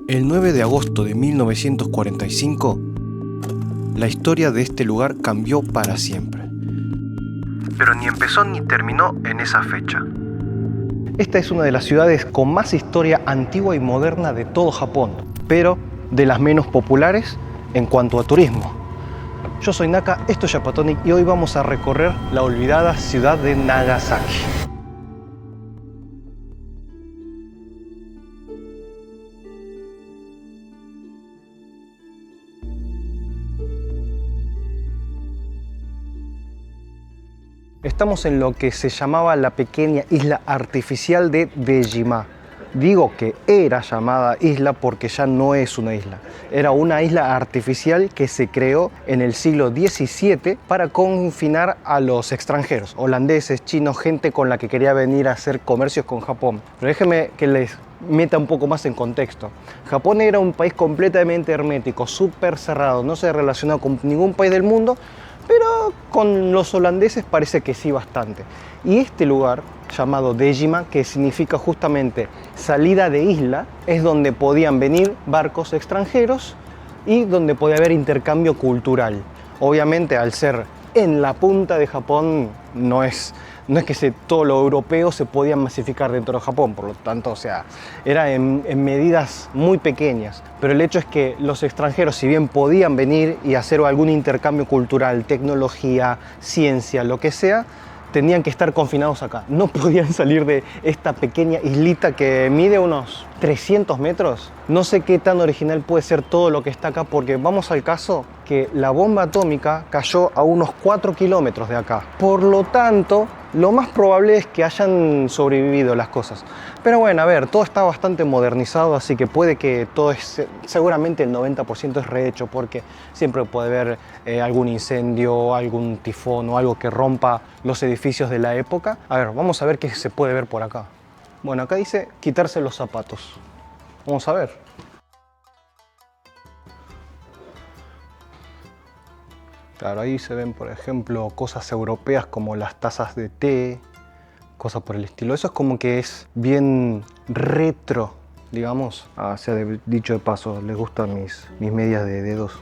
El 9 de agosto de 1945, la historia de este lugar cambió para siempre. Pero ni empezó ni terminó en esa fecha. Esta es una de las ciudades con más historia antigua y moderna de todo Japón, pero de las menos populares en cuanto a turismo. Yo soy Naka, esto es Japatonic y hoy vamos a recorrer la olvidada ciudad de Nagasaki. Estamos en lo que se llamaba la pequeña isla artificial de Dejima. Digo que era llamada isla porque ya no es una isla. Era una isla artificial que se creó en el siglo XVII para confinar a los extranjeros, holandeses, chinos, gente con la que quería venir a hacer comercios con Japón. Pero déjenme que les meta un poco más en contexto. Japón era un país completamente hermético, súper cerrado, no se relacionaba con ningún país del mundo, pero con los holandeses parece que sí bastante. Y este lugar, llamado Dejima, que significa justamente salida de isla, es donde podían venir barcos extranjeros y donde podía haber intercambio cultural. Obviamente, al ser en la punta de Japón, no es que todo lo europeo se podía masificar dentro de Japón, por lo tanto, o sea, era en medidas muy pequeñas. Pero el hecho es que los extranjeros, si bien podían venir y hacer algún intercambio cultural, tecnología, ciencia, lo que sea, tenían que estar confinados acá. No podían salir de esta pequeña islita que mide unos 300 metros. No sé qué tan original puede ser todo lo que está acá, porque vamos al caso que la bomba atómica cayó a unos 4 kilómetros de acá. Por lo tanto, lo más probable es que hayan sobrevivido las cosas. Pero bueno, a ver, todo está bastante modernizado, así que puede que todo seguramente el 90% es rehecho, porque siempre puede haber algún incendio, algún tifón o algo que rompa los edificios de la época. A ver, vamos a ver qué se puede ver por acá. Bueno, acá dice quitarse los zapatos. Vamos a ver. Claro, ahí se ven, por ejemplo, cosas europeas como las tazas de té, cosas por el estilo. Eso es como que es bien retro, digamos. Sea dicho de paso, les gustan mis medias de dedos.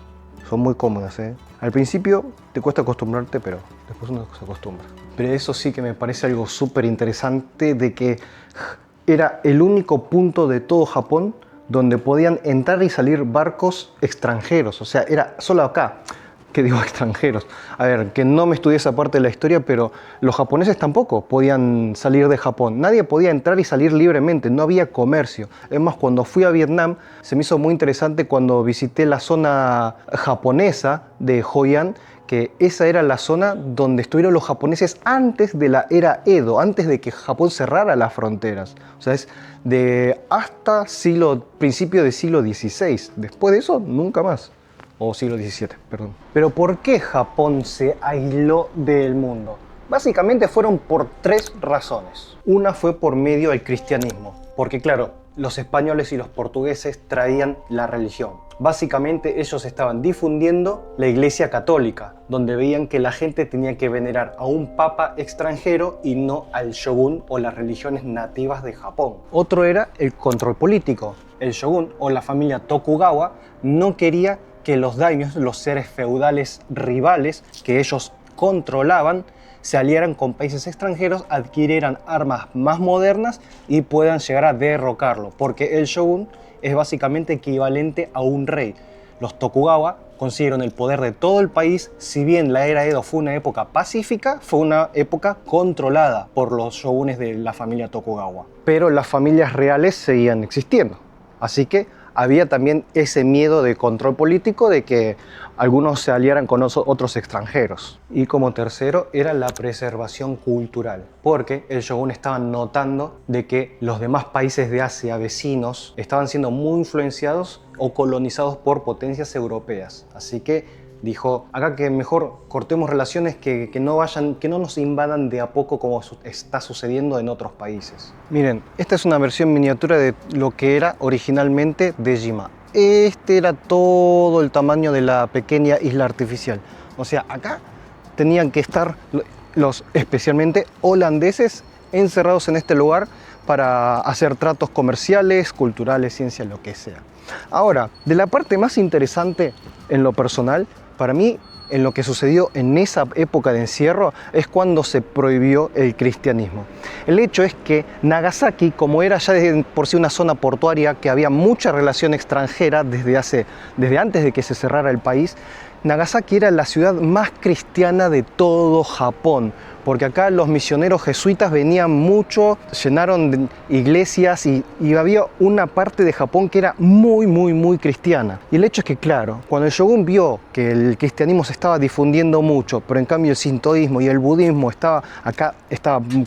Son muy cómodas, ¿eh? Al principio te cuesta acostumbrarte, pero después uno se acostumbra. Pero eso sí que me parece algo súper interesante, de que era el único punto de todo Japón donde podían entrar y salir barcos extranjeros. O sea, era solo acá. ¿Qué digo extranjeros? A ver, que no me estudié esa parte de la historia, pero los japoneses tampoco podían salir de Japón. Nadie podía entrar y salir libremente, no había comercio. Es más, cuando fui a Vietnam, se me hizo muy interesante cuando visité la zona japonesa de Hoi An, que esa era la zona donde estuvieron los japoneses antes de la era Edo, antes de que Japón cerrara las fronteras. O sea, es de hasta principio del siglo XVI. Después de eso, nunca más. O siglo XVII, perdón. Pero ¿por qué Japón se aisló del mundo? Básicamente fueron por 3 razones. Una fue por medio del cristianismo, porque claro, los españoles y los portugueses traían la religión. Básicamente ellos estaban difundiendo la Iglesia Católica, donde veían que la gente tenía que venerar a un papa extranjero y no al shogun o las religiones nativas de Japón. Otro era el control político. El shogun o la familia Tokugawa no quería que los daimyos, los seres feudales rivales que ellos controlaban, se aliaran con países extranjeros, adquirieran armas más modernas y puedan llegar a derrocarlo, porque el shogun es básicamente equivalente a un rey. Los Tokugawa consiguieron el poder de todo el país. Si bien la era Edo fue una época pacífica, fue una época controlada por los shogunes de la familia Tokugawa. Pero las familias reales seguían existiendo, así que había también ese miedo de control político, de que algunos se aliaran con otros extranjeros. Y como tercero era la preservación cultural, porque el shogun estaba notando de que los demás países de Asia vecinos estaban siendo muy influenciados o colonizados por potencias europeas. Así que dijo, acá que mejor cortemos relaciones, que no nos invadan de a poco como está sucediendo en otros países. Miren, esta es una versión miniatura de lo que era originalmente Dejima. Este era todo el tamaño de la pequeña isla artificial. O sea, acá tenían que estar los especialmente holandeses encerrados en este lugar para hacer tratos comerciales, culturales, ciencia, lo que sea. Ahora, de la parte más interesante en lo personal, para mí, en lo que sucedió en esa época de encierro, es cuando se prohibió el cristianismo. El hecho es que Nagasaki, como era ya por sí una zona portuaria que había mucha relación extranjera desde antes de que se cerrara el país, Nagasaki era la ciudad más cristiana de todo Japón, porque acá los misioneros jesuitas venían mucho, llenaron iglesias y había una parte de Japón que era muy cristiana. Y el hecho es que, claro, cuando el shogun vio que el cristianismo se estaba difundiendo mucho, pero en cambio el sintoísmo y el budismo estaba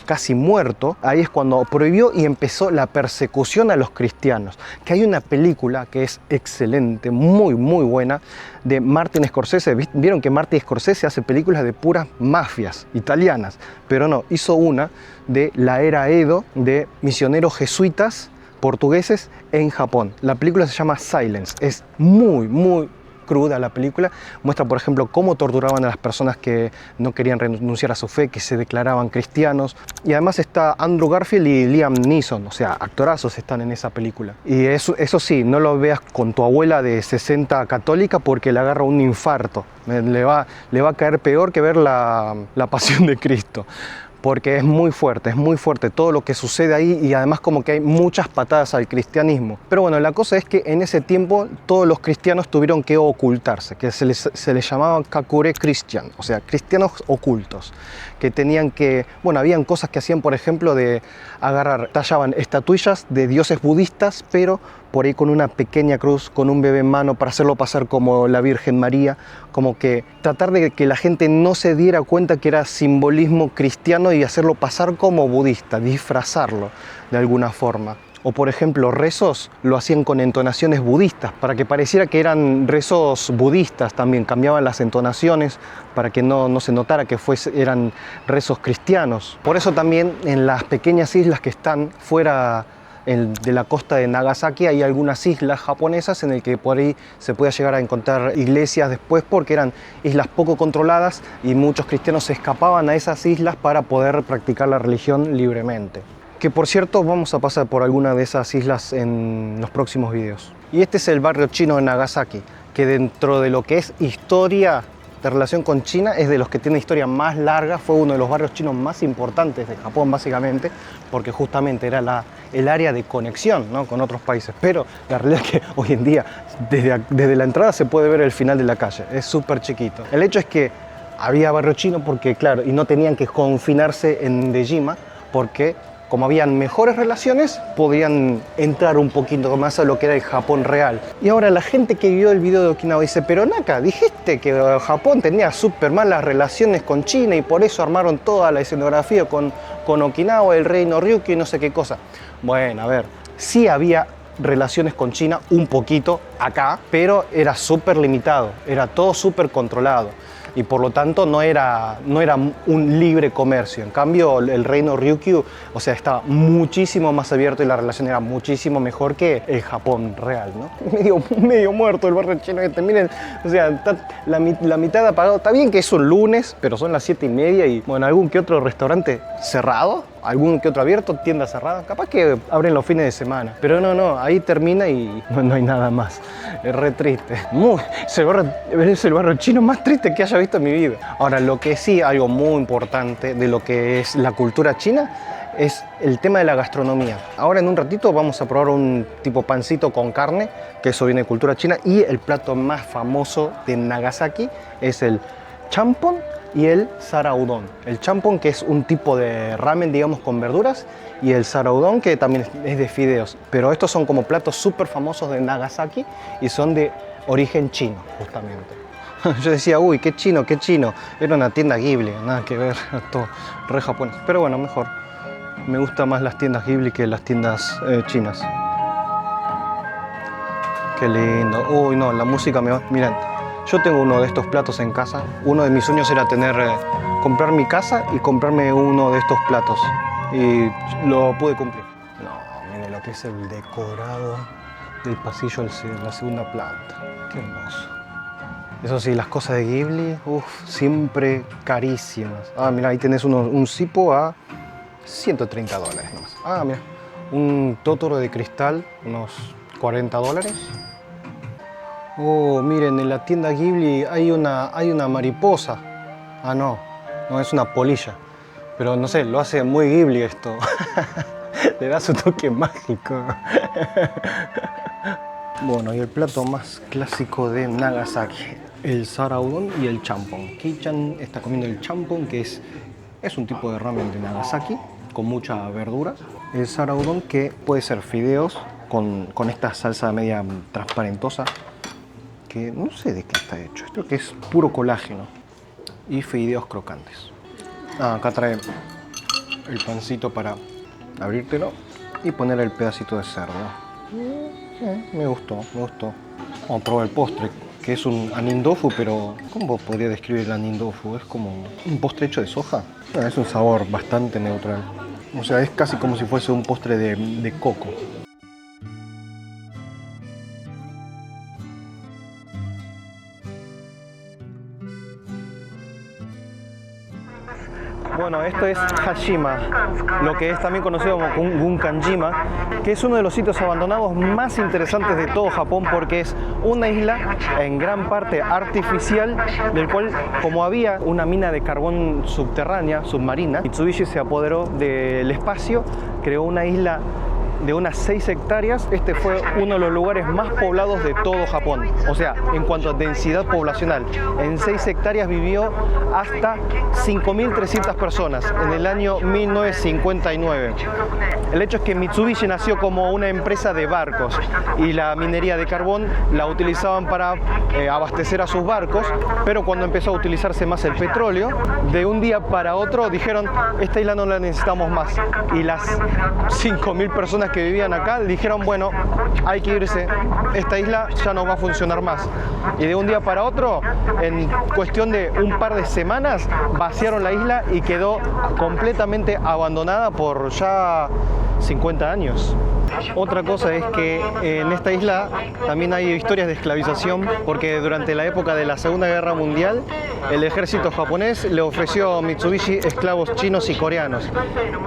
casi muerto, ahí es cuando prohibió y empezó la persecución a los cristianos. Que hay una película que es excelente, muy buena, de Martin Scorsese. Vieron que Martin Scorsese hace películas de puras mafias italianas, pero no, hizo una de la era Edo, de misioneros jesuitas portugueses en Japón. La película se llama Silence, es muy cruda la película, muestra por ejemplo cómo torturaban a las personas que no querían renunciar a su fe, que se declaraban cristianos, y además está Andrew Garfield y Liam Neeson, o sea, actorazos están en esa película. Y eso sí, no lo veas con tu abuela de 60 católica porque le agarra un infarto, le va a caer peor que ver la Pasión de Cristo. Porque es muy fuerte todo lo que sucede ahí, y además como que hay muchas patadas al cristianismo. Pero bueno, la cosa es que en ese tiempo todos los cristianos tuvieron que ocultarse, que se les llamaba Kakure Christian, o sea, cristianos ocultos, que tenían que, bueno, habían cosas que hacían, por ejemplo, de tallaban estatuillas de dioses budistas, pero por ahí con una pequeña cruz, con un bebé en mano, para hacerlo pasar como la Virgen María, como que tratar de que la gente no se diera cuenta que era simbolismo cristiano y hacerlo pasar como budista, disfrazarlo de alguna forma. O por ejemplo, rezos lo hacían con entonaciones budistas, para que pareciera que eran rezos budistas también, cambiaban las entonaciones para que no se notara que eran rezos cristianos. Por eso también en las pequeñas islas que están fuera de la costa de Nagasaki hay algunas islas japonesas en el que por ahí se puede llegar a encontrar iglesias después, porque eran islas poco controladas y muchos cristianos se escapaban a esas islas para poder practicar la religión libremente. Que por cierto vamos a pasar por alguna de esas islas en los próximos videos. Y este es el barrio chino de Nagasaki, que dentro de lo que es historia de relación con China es de los que tiene historia más larga. Fue uno de los barrios chinos más importantes de Japón básicamente, porque justamente era el área de conexión, ¿no?, con otros países. Pero la realidad es que hoy en día desde la entrada se puede ver el final de la calle, es súper chiquito. El hecho es que había barrio chino porque, claro, y no tenían que confinarse en Dejima, porque como habían mejores relaciones, podían entrar un poquito más a lo que era el Japón real. Y ahora la gente que vio el video de Okinawa dice, pero Naka, dijiste que Japón tenía súper malas relaciones con China y por eso armaron toda la escenografía con Okinawa, el reino Ryukyu y no sé qué cosa. Bueno, a ver, sí había relaciones con China un poquito acá, pero era súper limitado, era todo súper controlado. Y por lo tanto no era un libre comercio. En cambio, el reino Ryukyu, o sea, estaba muchísimo más abierto y la relación era muchísimo mejor que el Japón real, ¿no? Medio muerto el barrio chino este, miren, o sea, está la mitad apagado. Está bien que es un lunes, pero son las 7:30 y, bueno, algún que otro restaurante cerrado, algún que otro abierto, tienda cerrada, capaz que abren los fines de semana. Pero no, ahí termina y no hay nada más. Es re triste. Es el barrio chino más triste que haya visto en mi vida. Ahora, lo que sí, algo muy importante de lo que es la cultura china, es el tema de la gastronomía. Ahora en un ratito vamos a probar un tipo pancito con carne, que eso viene de cultura china, y el plato más famoso de Nagasaki es el champon y el saraudon. El champon, que es un tipo de ramen, digamos, con verduras, y el saraudon, que también es de fideos. Pero estos son como platos súper famosos de Nagasaki y son de origen chino, justamente. Yo decía, uy, qué chino. Era una tienda Ghibli, nada que ver, todo re japonés. Pero bueno, mejor. Me gustan más las tiendas Ghibli que las tiendas chinas. Qué lindo. Uy, no, la música me va... Miren, yo tengo uno de estos platos en casa. Uno de mis sueños era comprar mi casa y comprarme uno de estos platos. Y lo pude cumplir. No, miren lo que es el decorado del pasillo de la segunda planta. Qué hermoso. Eso sí, las cosas de Ghibli, siempre carísimas. Ah, mira, ahí tenés un cipo a $130 nomás. Ah, mira, Un Totoro de cristal, unos $40. Oh, miren, en la tienda Ghibli hay una mariposa. Ah, no, es una polilla. Pero no sé, lo hace muy Ghibli esto. Le da su toque mágico. Bueno, y el plato más clásico de Nagasaki, el Sara Udon y el champón. Kei-chan está comiendo el champón, que es un tipo de ramen de Nagasaki, con mucha verdura. El Sara Udon, que puede ser fideos con esta salsa media transparentosa, que no sé de qué está hecho. Esto que es puro colágeno. Y fideos crocantes. Acá trae el pancito para abrírtelo y poner el pedacito de cerdo. Me gustó. Vamos a probar el postre, que es un anindofu, pero ¿cómo podría describir el anindofu? Es como un postre hecho de soja. Es un sabor bastante neutral. O sea, es casi como si fuese un postre de coco. Bueno, esto es Hashima, lo que es también conocido como Gunkanjima, que es uno de los sitios abandonados más interesantes de todo Japón, porque es una isla en gran parte artificial, del cual, como había una mina de carbón subterránea, submarina, Mitsubishi se apoderó del espacio, creó una isla de unas 6 hectáreas. Este fue uno de los lugares más poblados de todo Japón. O sea, en cuanto a densidad poblacional, en 6 hectáreas vivió hasta 5.300 personas en el año 1959. El hecho es que Mitsubishi nació como una empresa de barcos y la minería de carbón la utilizaban para abastecer a sus barcos, pero cuando empezó a utilizarse más el petróleo, de un día para otro dijeron, esta isla no la necesitamos más. Y las 5.000 personas que vivían acá dijeron, bueno, hay que irse, esta isla ya no va a funcionar más. Y de un día para otro, en cuestión de un par de semanas, vaciaron la isla y quedó completamente abandonada por ya 50 años. Otra cosa es que en esta isla también hay historias de esclavización, porque durante la época de la Segunda Guerra Mundial el ejército japonés le ofreció a Mitsubishi esclavos chinos y coreanos,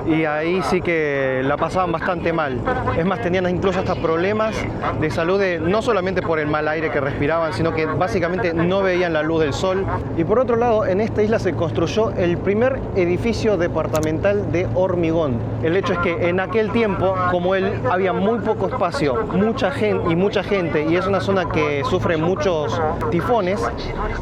y ahí sí que la pasaban bastante mal. Es más, tenían incluso hasta problemas de salud, no solamente por el mal aire que respiraban, sino que básicamente no veían la luz del sol. Y por otro lado, en esta isla se construyó el primer edificio departamental de hormigón. El hecho es que en aquel tiempo, como había muy poco espacio, mucha gente, y es una zona que sufre muchos tifones,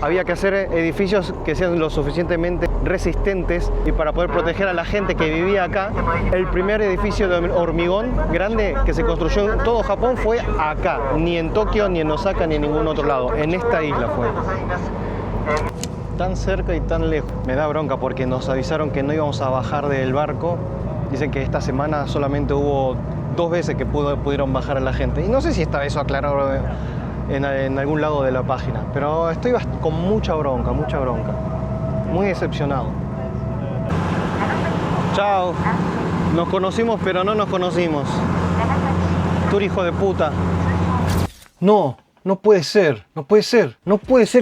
había que hacer edificios que sean lo suficientemente resistentes, y para poder proteger a la gente que vivía acá, el primer edificio de hormigón grande que se construyó en todo Japón fue acá, ni en Tokio, ni en Osaka, ni en ningún otro lado, en esta isla fue. Tan cerca y tan lejos. Me da bronca porque nos avisaron que no íbamos a bajar del barco. Dicen que esta semana solamente hubo 2 veces que pudieron bajar a la gente. Y no sé si está eso aclarado en algún lado de la página. Pero estoy con mucha bronca. Muy decepcionado. Chao. Nos conocimos, pero no nos conocimos. Tú, hijo de puta. No puede ser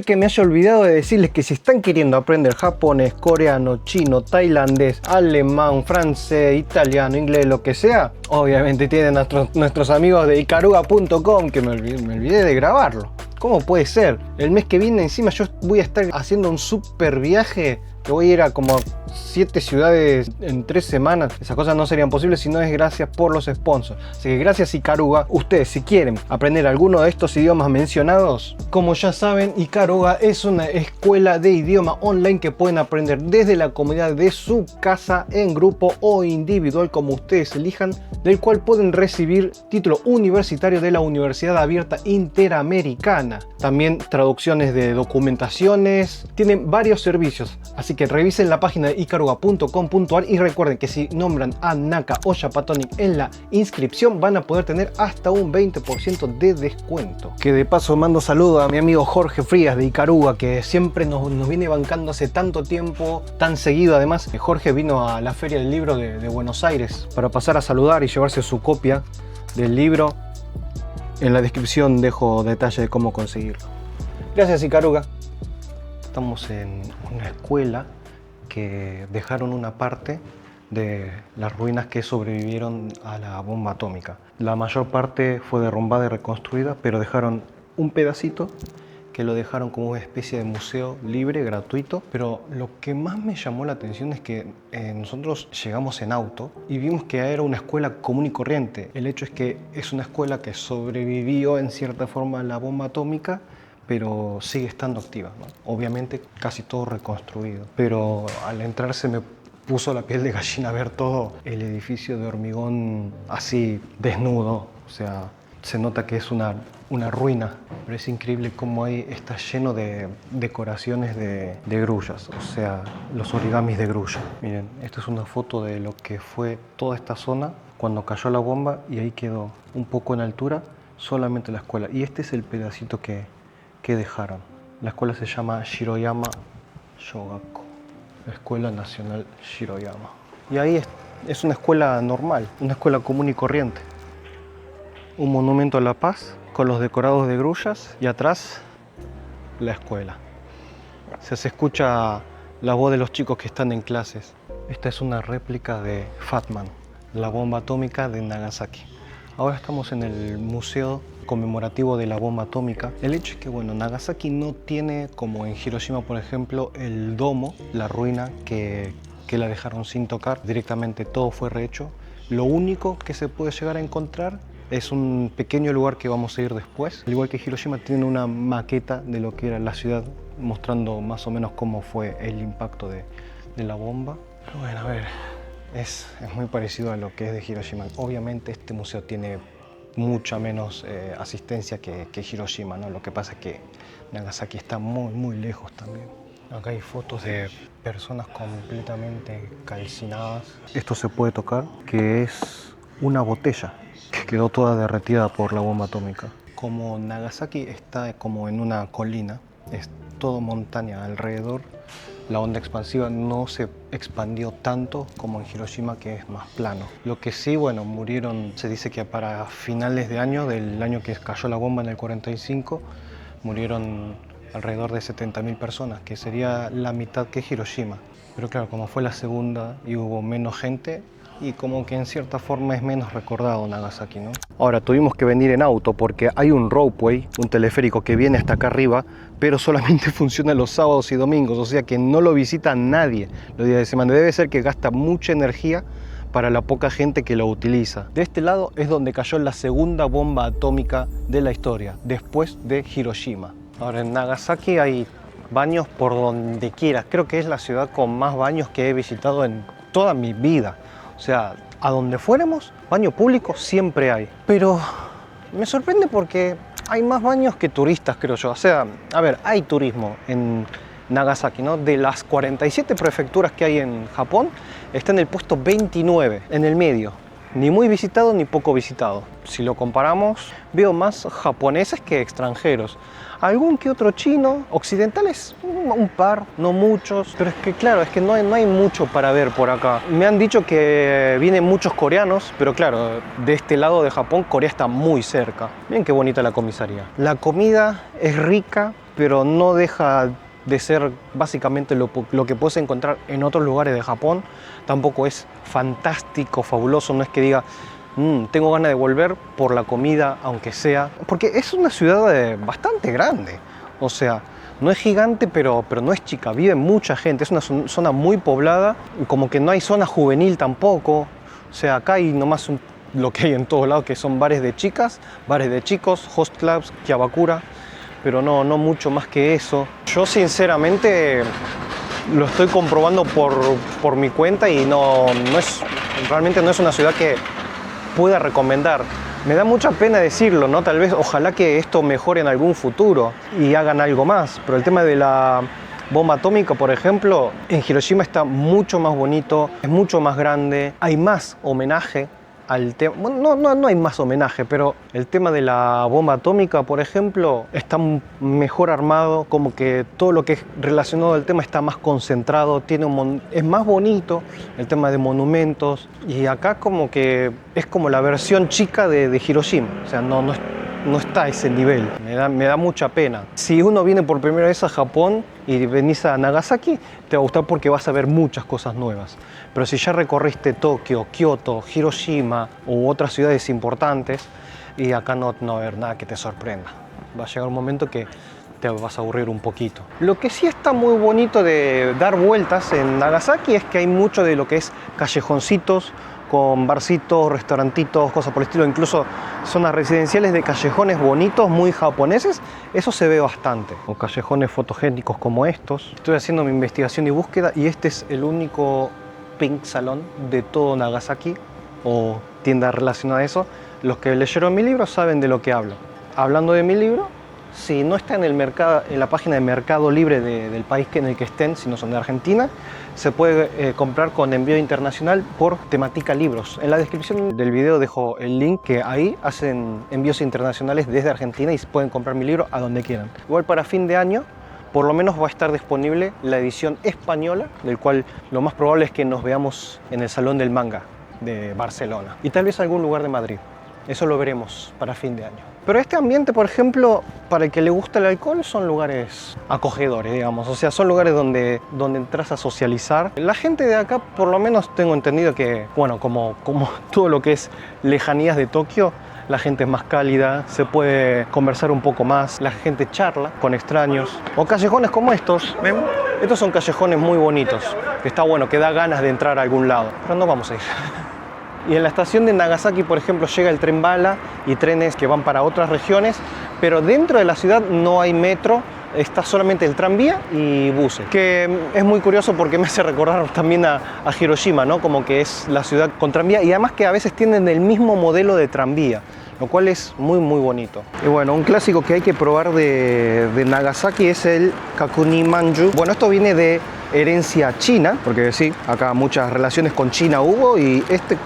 que me haya olvidado de decirles que si están queriendo aprender japonés, coreano, chino, tailandés, alemán, francés, italiano, inglés, lo que sea, obviamente tienen nuestros amigos de ikaruga.com, que me olvidé de grabarlo. ¿Cómo puede ser? El mes que viene encima yo voy a estar haciendo un super viaje, que voy a ir a como 7 ciudades en 3 semanas. Esas cosas no serían posibles si no es gracias por los sponsors. Así que gracias Ikaruga. Ustedes, si quieren aprender alguno de estos idiomas mencionados, como ya saben, Ikaruga es una escuela de idioma online que pueden aprender desde la comodidad de su casa, en grupo o individual, como ustedes elijan, del cual pueden recibir título universitario de la Universidad Abierta Interamericana. También traducciones de documentaciones. Tienen varios servicios, así que revisen la página de ikaruga.com.ar y recuerden que si nombran a Naka o Japatonic en la inscripción van a poder tener hasta un 20% de descuento. Que de paso mando saludo a mi amigo Jorge Frías de Ikaruga, que siempre nos viene bancando hace tanto tiempo, tan seguido. Además, Jorge vino a la Feria del Libro de Buenos Aires para pasar a saludar y llevarse su copia del libro. En la descripción dejo detalles de cómo conseguirlo. Gracias Ikaruga. Estamos en una escuela que dejaron una parte de las ruinas que sobrevivieron a la bomba atómica. La mayor parte fue derrumbada y reconstruida, pero dejaron un pedacito que lo dejaron como una especie de museo libre, gratuito. Pero lo que más me llamó la atención es que nosotros llegamos en auto y vimos que era una escuela común y corriente. El hecho es que es una escuela que sobrevivió en cierta forma a la bomba atómica, pero sigue estando activa, ¿no? Obviamente casi todo reconstruido. Pero al entrar se me puso la piel de gallina ver todo el edificio de hormigón así desnudo. O sea, se nota que es una ruina, pero es increíble cómo ahí está lleno de decoraciones de grullas, o sea, los origamis de grulla. Miren, esta es una foto de lo que fue toda esta zona cuando cayó la bomba y ahí quedó un poco en altura solamente la escuela. Y este es el pedacito que dejaron. La escuela se llama Shiroyama Shogaku, la Escuela Nacional Shiroyama. Y ahí es una escuela normal, una escuela común y corriente. Un monumento a la paz con los decorados de grullas y atrás la escuela. Se escucha la voz de los chicos que están en clases. Esta es una réplica de Fatman, la bomba atómica de Nagasaki. Ahora estamos en el museo conmemorativo de la bomba atómica. El hecho es que, bueno, Nagasaki no tiene, como en Hiroshima, por ejemplo, el domo, la ruina que la dejaron sin tocar. Directamente todo fue rehecho. Lo único que se puede llegar a encontrar es un pequeño lugar que vamos a ir después. Al igual que Hiroshima, tiene una maqueta de lo que era la ciudad, mostrando más o menos cómo fue el impacto de la bomba. Pero bueno, a ver, es muy parecido a lo que es de Hiroshima. Obviamente este museo tiene mucha menos asistencia que Hiroshima, ¿no? Lo que pasa es que Nagasaki está muy lejos también. Acá hay fotos de personas completamente calcinadas. Esto se puede tocar, que es una botella que quedó toda derretida por la bomba atómica. Como Nagasaki está como en una colina, es todo montaña alrededor, la onda expansiva no se expandió tanto como en Hiroshima, que es más plano. Lo que sí, bueno, murieron, se dice que para finales de año, del año que cayó la bomba en el 45, murieron alrededor de 70.000 personas, que sería la mitad que Hiroshima. Pero claro, como fue la segunda y hubo menos gente, y como que en cierta forma es menos recordado Nagasaki, ¿no? Ahora, tuvimos que venir en auto porque hay un ropeway, un teleférico que viene hasta acá arriba, pero solamente funciona los sábados y domingos, o sea que no lo visita nadie los días de semana. Debe ser que gasta mucha energía para la poca gente que lo utiliza. De este lado es donde cayó la segunda bomba atómica de la historia, después de Hiroshima. Ahora, en Nagasaki hay baños por donde quieras. Creo que es la ciudad con más baños que he visitado en toda mi vida. O sea, a donde fuéramos, baño público siempre hay. Pero me sorprende porque hay más baños que turistas, creo yo. O sea, a ver, hay turismo en Nagasaki, ¿no? De las 47 prefecturas que hay en Japón, está en el puesto 29, en el medio. Ni muy visitado ni poco visitado. Si lo comparamos, veo más japoneses que extranjeros. Algún que otro chino, occidentales, un par, no muchos. Pero es que claro, es que no hay mucho para ver por acá. Me han dicho que vienen muchos coreanos, pero claro, de este lado de Japón, Corea está muy cerca. Miren qué bonita la comisaría. La comida es rica, pero no deja de ser básicamente lo que puedes encontrar en otros lugares de Japón. Tampoco es fantástico, fabuloso, no es que diga tengo ganas de volver por la comida, aunque sea, porque es una ciudad bastante grande, o sea, no es gigante, pero no es chica, vive mucha gente, es una zona muy poblada, como que no hay zona juvenil tampoco, o sea, acá hay nomás lo que hay en todos lados, que son bares de chicas, bares de chicos, host clubs, kiabakura, pero no mucho más que eso. Yo sinceramente lo estoy comprobando por mi cuenta y realmente no es una ciudad que pueda recomendar. Me da mucha pena decirlo, ¿no? Tal vez, ojalá que esto mejore en algún futuro y hagan algo más, pero el tema de la bomba atómica, por ejemplo, en Hiroshima está mucho más bonito, es mucho más grande, hay más homenaje al tema. Bueno, no hay más homenaje, pero el tema de la bomba atómica, por ejemplo, está mejor armado, como que todo lo que es relacionado al tema está más concentrado, es más bonito el tema de monumentos, y acá como que es como la versión chica de Hiroshima, o sea, no es no está a ese nivel. Me da mucha pena. Si uno viene por primera vez a Japón y venís a Nagasaki, te va a gustar porque vas a ver muchas cosas nuevas. Pero si ya recorriste Tokio, Kioto, Hiroshima u otras ciudades importantes, y acá no va a haber nada que te sorprenda. Va a llegar un momento que te vas a aburrir un poquito. Lo que sí está muy bonito de dar vueltas en Nagasaki es que hay mucho de lo que es callejoncitos, con barcitos, restaurantitos, cosas por el estilo, incluso zonas residenciales de callejones bonitos, muy japoneses, eso se ve bastante. O callejones fotogénicos como estos. Estoy haciendo mi investigación y búsqueda y este es el único Pink Salon de todo Nagasaki, o tienda relacionada a eso. Los que leyeron mi libro saben de lo que hablo. Hablando de mi libro, si no está en el mercado, en la página de Mercado Libre del país en el que estén, si no son de Argentina, se puede comprar con envío internacional por temática libros. En la descripción del video dejo el link, que ahí hacen envíos internacionales desde Argentina y pueden comprar mi libro a donde quieran. Igual para fin de año, por lo menos va a estar disponible la edición española, del cual lo más probable es que nos veamos en el Salón del Manga de Barcelona y tal vez algún lugar de Madrid. Eso lo veremos para fin de año. Pero este ambiente, por ejemplo, para el que le gusta el alcohol, son lugares acogedores, digamos. O sea, son lugares donde entras a socializar. La gente de acá, por lo menos tengo entendido que, bueno, como todo lo que es lejanías de Tokio, la gente es más cálida, se puede conversar un poco más, la gente charla con extraños. O callejones como estos, ¿ven? Estos son callejones muy bonitos. Está bueno, que da ganas de entrar a algún lado. Pero no vamos a ir. Y en la estación de Nagasaki, por ejemplo, llega el tren bala y trenes que van para otras regiones, pero dentro de la ciudad no hay metro, está solamente el tranvía y buses, que es muy curioso porque me hace recordar también a Hiroshima, ¿no? Como que es la ciudad con tranvía y además que a veces tienen el mismo modelo de tranvía, lo cual es muy bonito. Y bueno, un clásico que hay que probar de Nagasaki es el Kakuni Manju. Bueno, esto viene de herencia china, porque sí, acá muchas relaciones con China hubo,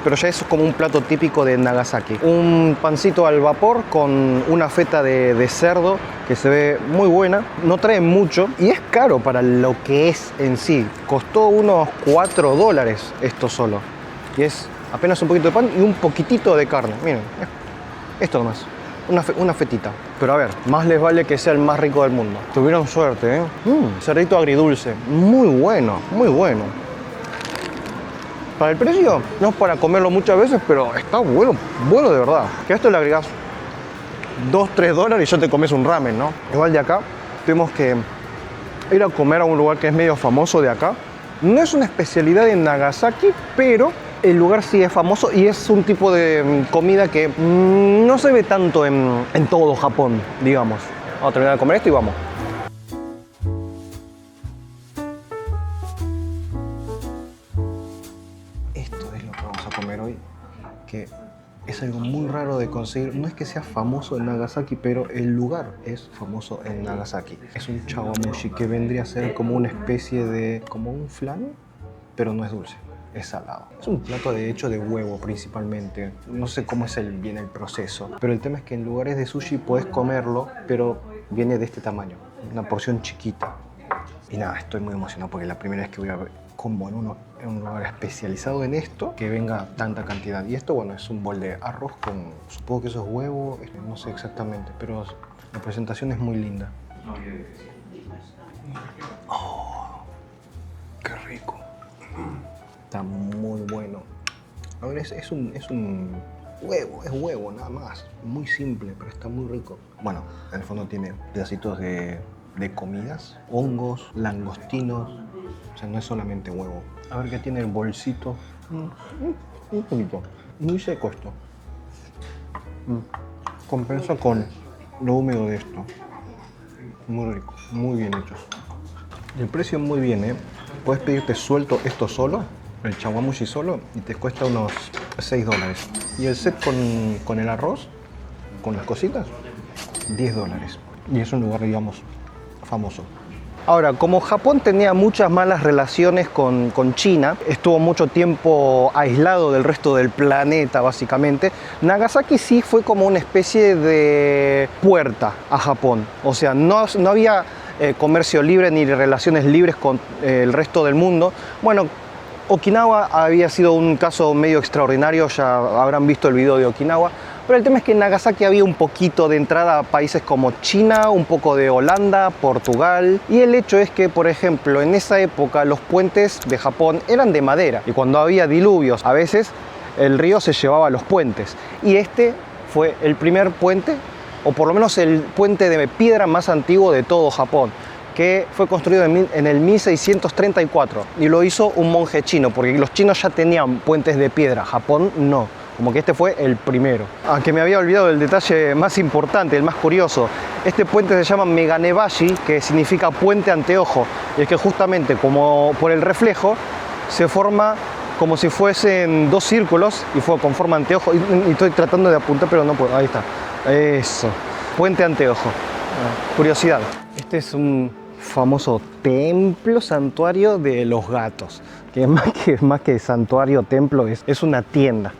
pero ya eso es como un plato típico de Nagasaki. Un pancito al vapor con una feta de cerdo que se ve muy buena, no trae mucho y es caro para lo que es en sí. Costó unos $4 esto solo y es apenas un poquito de pan y un poquitito de carne. Miren, esto nomás. Una fetita. Pero a ver, más les vale que sea el más rico del mundo. Tuvieron suerte, ¿eh? Cerdito agridulce. Muy bueno, muy bueno. Para el precio, no es para comerlo muchas veces, pero está bueno, bueno de verdad. Que a esto le agregás $2-3 y ya te comes un ramen, ¿no? Igual de acá, tuvimos que ir a comer a un lugar que es medio famoso de acá. No es una especialidad en Nagasaki, pero el lugar sí es famoso y es un tipo de comida que no se ve tanto en todo Japón, digamos. Vamos a terminar de comer esto y vamos. Esto es lo que vamos a comer hoy, que es algo muy raro de conseguir. No es que sea famoso en Nagasaki, pero el lugar es famoso en Nagasaki. Es un chawamushi que vendría a ser como una especie de... como un flan, pero no es dulce. Es salado. Es un plato de hecho de huevo principalmente. No sé cómo es bien el proceso, pero el tema es que en lugares de sushi puedes comerlo, pero viene de este tamaño, una porción chiquita. Y nada, estoy muy emocionado porque es la primera vez que voy a ver como en un lugar especializado en esto, que venga tanta cantidad. Y esto, bueno, es un bol de arroz con, supongo que eso es huevo, no sé exactamente, pero la presentación es muy linda. Oh, qué rico. Está muy bueno. A ver, es un huevo, es huevo nada más. Muy simple, pero está muy rico. Bueno, en el fondo tiene pedacitos de comidas, hongos, langostinos. O sea, no es solamente huevo. A ver qué tiene el bolsito. Un poquito. Muy seco esto. Compensa con lo húmedo de esto. Muy rico, muy bien hecho. El precio muy bien, ¿eh? Puedes pedirte suelto esto solo, el chawamushi solo, y te cuesta unos $6. Y el set con el arroz, con las cositas, $10. Y es un lugar, digamos, famoso. Ahora, como Japón tenía muchas malas relaciones con China, estuvo mucho tiempo aislado del resto del planeta, básicamente, Nagasaki sí fue como una especie de puerta a Japón. O sea, no había comercio libre ni relaciones libres con el resto del mundo. Bueno, Okinawa había sido un caso medio extraordinario, ya habrán visto el video de Okinawa, Pero el tema es que en Nagasaki había un poquito de entrada a países como China, un poco de Holanda, Portugal. Y el hecho es que, por ejemplo, en esa época los puentes de Japón eran de madera. Y cuando había diluvios, a veces el río se llevaba los puentes. Y este fue el primer puente, o por lo menos el puente de piedra más antiguo de todo Japón, que fue construido en el 1634 y lo hizo un monje chino, porque los chinos ya tenían puentes de piedra, Japón no, como que este fue el primero. Aunque me había olvidado el detalle más importante, el más curioso, este puente se llama Meganebashi, que significa puente anteojo, y es que justamente como por el reflejo se forma como si fuesen dos círculos y fue con forma anteojo, y estoy tratando de apuntar pero no puedo, ahí está, eso, puente anteojo. Curiosidad, este es un famoso templo santuario de los gatos, que más que santuario templo es una tienda,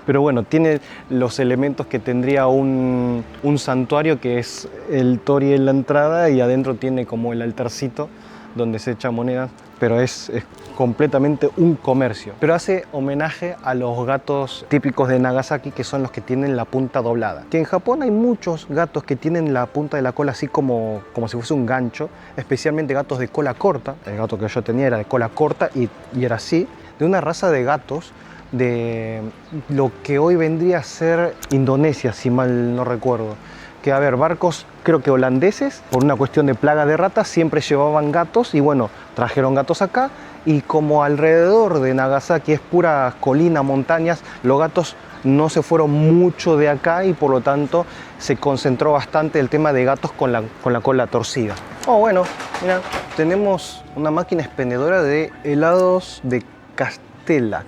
pero bueno, tiene los elementos que tendría un santuario, que es el tori en la entrada y adentro tiene como el altarcito donde se echa monedas, pero es completamente un comercio. Pero hace homenaje a los gatos típicos de Nagasaki, que son los que tienen la punta doblada. Que en Japón hay muchos gatos que tienen la punta de la cola así como si fuese un gancho, especialmente gatos de cola corta. El gato que yo tenía era de cola corta y era así, de una raza de gatos de lo que hoy vendría a ser Indonesia, si mal no recuerdo. Que a ver, barcos creo que holandeses, por una cuestión de plaga de ratas, siempre llevaban gatos y bueno, trajeron gatos acá, y como alrededor de Nagasaki es pura colina, montañas, los gatos no se fueron mucho de acá y por lo tanto se concentró bastante el tema de gatos con la cola torcida. Oh, bueno, mira, tenemos una máquina expendedora de helados de Castera.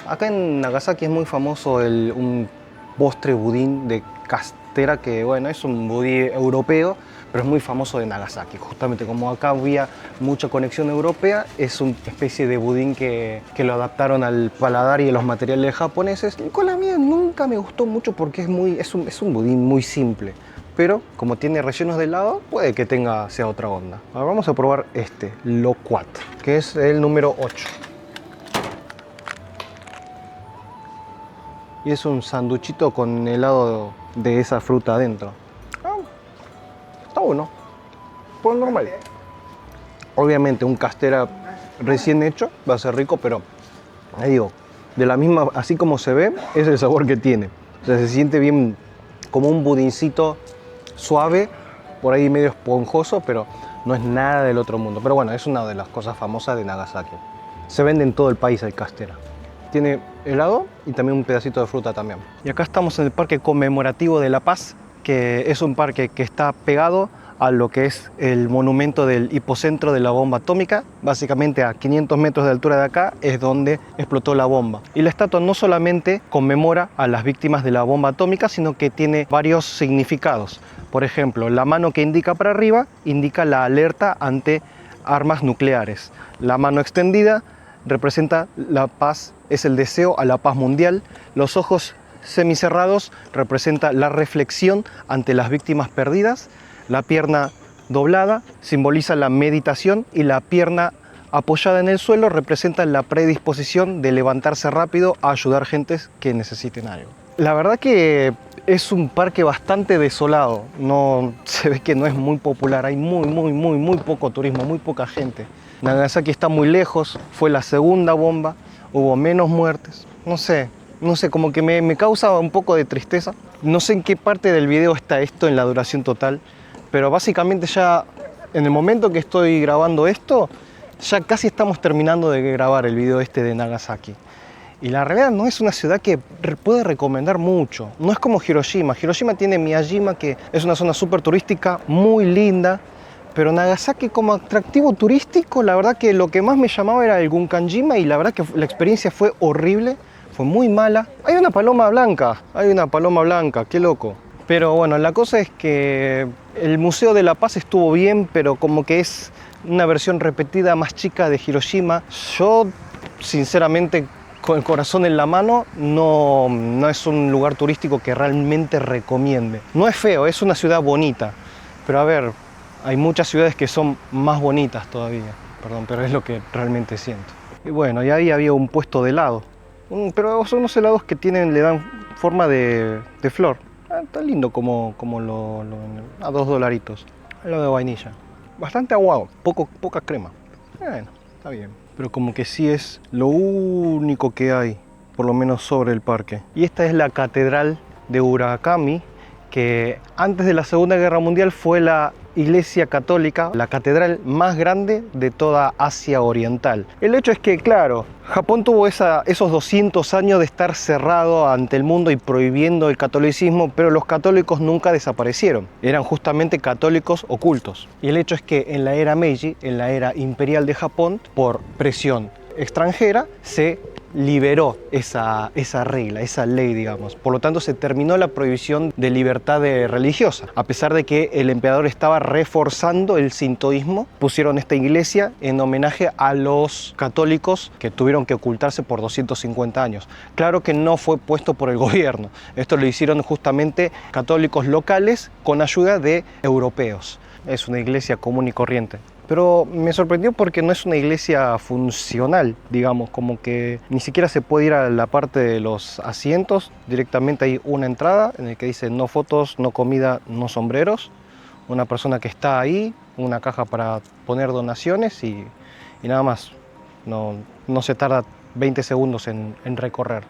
Acá en Nagasaki es muy famoso un postre budín de Castera, que bueno, es un budí europeo, pero es muy famoso de Nagasaki. Justamente como acá había mucha conexión europea, es una especie de budín que lo adaptaron al paladar y a los materiales japoneses. Con la mía nunca me gustó mucho porque es un budín muy simple, pero como tiene rellenos de helado, puede que sea otra onda. Ahora vamos a probar este, Loquat, que es el número 8. Y es un sanduchito con helado de esa fruta adentro. Está bueno, por normal. Obviamente un Castera recién hecho va a ser rico, pero digo, de la misma, así como se ve, es el sabor que tiene. O sea, se siente bien como un budincito suave, por ahí medio esponjoso, pero no es nada del otro mundo. Pero bueno, es una de las cosas famosas de Nagasaki. Se vende en todo el país el Castera. Tiene helado y también un pedacito de fruta también. Y acá estamos en el Parque Conmemorativo de La Paz, que es un parque que está pegado a lo que es el monumento del hipocentro de la bomba atómica. Básicamente a 500 metros de altura de acá es donde explotó la bomba. Y la estatua no solamente conmemora a las víctimas de la bomba atómica, sino que tiene varios significados. Por ejemplo, la mano que indica para arriba indica la alerta ante armas nucleares. La mano extendida representa la paz, es el deseo a la paz mundial. Los ojos semicerrados representa la reflexión ante las víctimas perdidas. La pierna doblada simboliza la meditación y la pierna apoyada en el suelo representa la predisposición de levantarse rápido a ayudar gentes que necesiten algo. La verdad que es un parque bastante desolado, no, se ve que no es muy popular, hay muy poco turismo, muy poca gente. Nagasaki está muy lejos, fue la segunda bomba, hubo menos muertes, no sé, como que me causa un poco de tristeza. No sé en qué parte del video está esto en la duración total, pero básicamente ya en el momento que estoy grabando esto, ya casi estamos terminando de grabar el video este de Nagasaki. Y la realidad no es una ciudad que puede recomendar mucho. No es como Hiroshima. Hiroshima tiene Miyajima, que es una zona súper turística, muy linda. Pero Nagasaki como atractivo turístico, la verdad que lo que más me llamaba era el Gunkanjima y la verdad que la experiencia fue horrible, fue muy mala. Hay una paloma blanca, qué loco. Pero bueno, la cosa es que el Museo de la Paz estuvo bien, pero como que es una versión repetida más chica de Hiroshima. Yo, sinceramente, con el corazón en la mano, no es un lugar turístico que realmente recomiende. No es feo, es una ciudad bonita, pero a ver, hay muchas ciudades que son más bonitas todavía, perdón, pero es lo que realmente siento. Y bueno, y ahí había un puesto de helado, pero son unos helados que le dan forma de flor. Está lindo como a $2. Lo de vainilla. Bastante aguado, poca crema. Bueno, está bien. Pero como que sí es lo único que hay, por lo menos sobre el parque. Y esta es la catedral de Urakami, que antes de la Segunda Guerra Mundial fue la iglesia católica, la catedral más grande de toda Asia Oriental. El hecho es que, claro, Japón tuvo esos 200 años de estar cerrado ante el mundo y prohibiendo el catolicismo, pero los católicos nunca desaparecieron. Eran justamente católicos ocultos. Y el hecho es que en la era Meiji, en la era imperial de Japón, por presión extranjera, se liberó esa regla, esa ley, digamos. Por lo tanto, se terminó la prohibición de libertad religiosa. A pesar de que el emperador estaba reforzando el sintoísmo, pusieron esta iglesia en homenaje a los católicos que tuvieron que ocultarse por 250 años. Claro que no fue puesto por el gobierno. Esto lo hicieron justamente católicos locales con ayuda de europeos. Es una iglesia común y corriente. Pero me sorprendió porque no es una iglesia funcional, digamos, como que ni siquiera se puede ir a la parte de los asientos. Directamente hay una entrada en la que dice no fotos, no comida, no sombreros. Una persona que está ahí, una caja para poner donaciones y nada más. No se tarda 20 segundos en recorrer.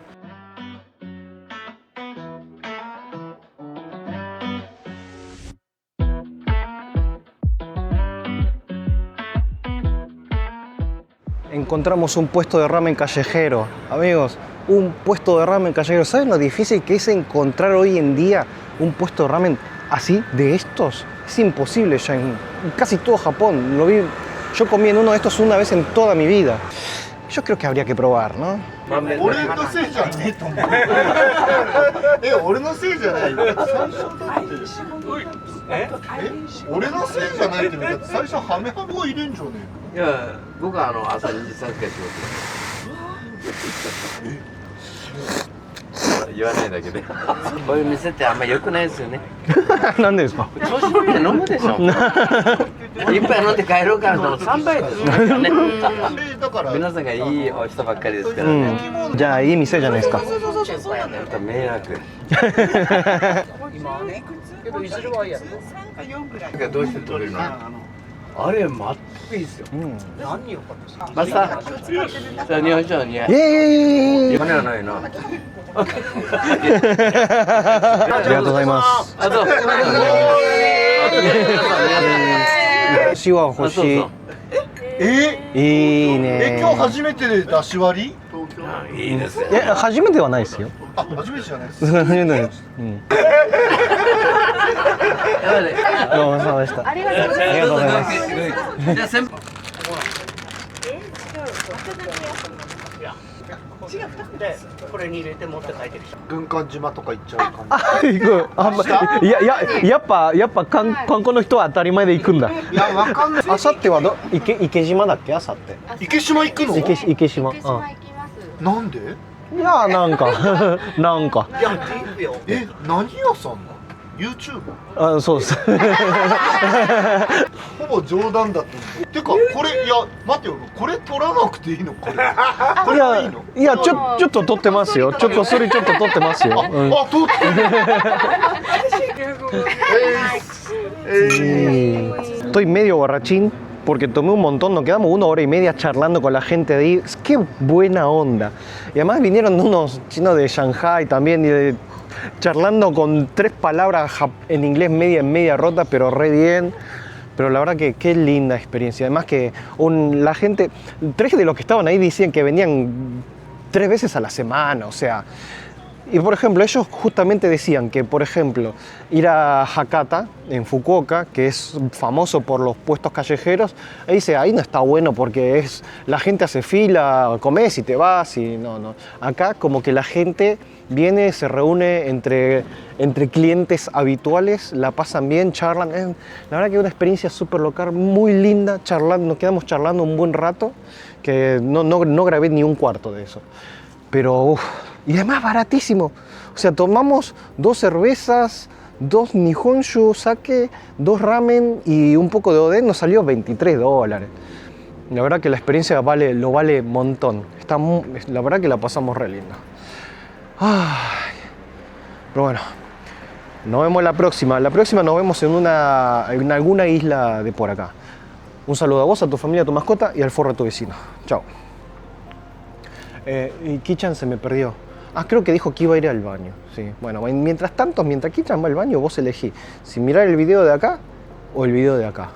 Encontramos un puesto de ramen callejero. Amigos, un puesto de ramen callejero. ¿Saben lo difícil que es encontrar hoy en día un puesto de ramen así, de estos? Es imposible ya en casi todo Japón. Yo comí en uno de estos una vez en toda mi vida. Yo creo que habría que probar, ¿no? YouTube? あ、そうです。ほぼ冗談だと思う。てかこれいや待ってよ、これ取らなくていいのこれ。これはいいの？いやちょっと撮ってますよ。ちょっとそれちょっと撮ってますよ。あ、撮ってる。Estoy medio borrachín porque tomé un montón, nos quedamos 1 hora y media charlando con la gente de ahí. Qué buena onda. Y además vinieron unos chinos de Shanghai también y charlando con 3 palabras en inglés media rota, pero re bien. Pero la verdad que qué linda experiencia. Además que la gente, 3 de los que estaban ahí decían que venían 3 veces a la semana, o sea. Y por ejemplo, ellos justamente decían que, por ejemplo, ir a Hakata, en Fukuoka, que es famoso por los puestos callejeros, ahí dice, ahí no está bueno porque la gente hace fila, comes y te vas y no. Acá como que la gente viene, se reúne entre clientes habituales, la pasan bien, charlan. La verdad que es una experiencia súper local, muy linda, charlando, nos quedamos charlando un buen rato, que no grabé ni un cuarto de eso. Pero, y además baratísimo. O sea, tomamos 2 cervezas, 2 nihonshu, sake, 2 ramen y un poco de oden, nos salió $23. La verdad que la experiencia lo vale un montón. La verdad que la pasamos re linda. Ay, Pero bueno, nos vemos la próxima. La próxima nos vemos en alguna isla de por acá. Un saludo a vos, a tu familia, a tu mascota y al forro a tu vecino. Chao. Y Kichan se me perdió. Ah, creo que dijo que iba a ir al baño. Sí. Bueno, mientras tanto, mientras Kichan va al baño, vos elegí si mirar el video de acá o el video de acá.